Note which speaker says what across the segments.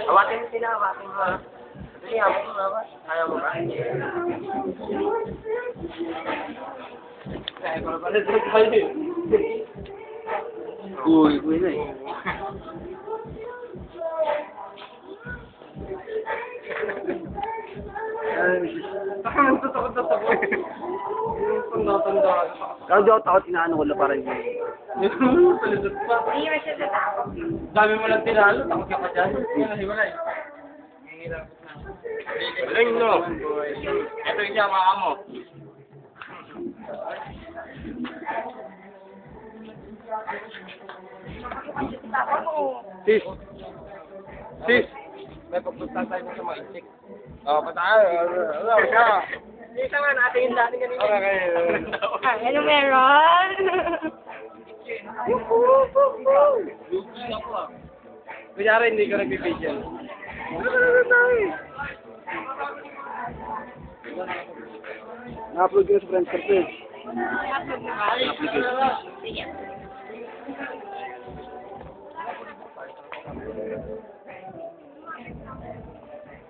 Speaker 1: Awatin mo sila, awatin mo. Dali, awatin mo ba? Ayaw mo ba? Kaya ko pala sa kayo eh.
Speaker 2: Uy na eh.
Speaker 1: Ang tatakot. Tanda.
Speaker 2: Kaya di ako takot, inaano ko lang para hindi.
Speaker 1: Palidot pa. Dami mo lang tinalo, takot ka pa dyan. Yan, hiwalay. Galing no. Ito yung yamaan mo.
Speaker 2: Sis! Sis!
Speaker 1: May pagpunta tayo sa mga isik. Patayo. Ano ka? Isa nga natin yung dati kanina. Okay.
Speaker 3: Ano meron?
Speaker 1: Lugi na ko ah. Kunyari hindi ko nagbibigyan.
Speaker 2: Na-upload ko sa Friendster page.
Speaker 3: Sige.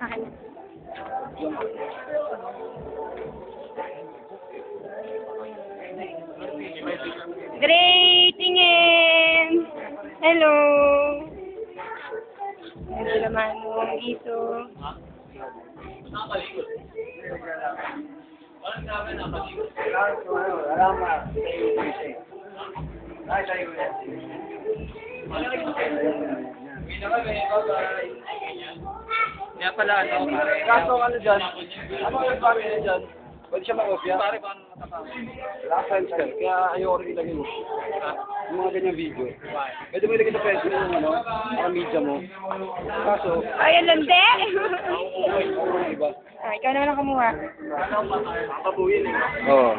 Speaker 3: Akin na. Great! Tingin! Hello! Hello naman mong ito.
Speaker 1: Kaya pala ano, kaso ano dyan? Ano yung pare na dyan? Pwede siya makopya? Pare, paano matapang? Wala Friendster, kaya ayoko rin ilagay mo. Yung mga ganyang video. Pwede mo ilagay sa Friendster yung ano, mga media mo. Kaso,
Speaker 3: Ay, ang lande!
Speaker 1: diba?
Speaker 3: Ah, ikaw naman ang kumuha.
Speaker 1: Pabuyin eh.
Speaker 2: Oo.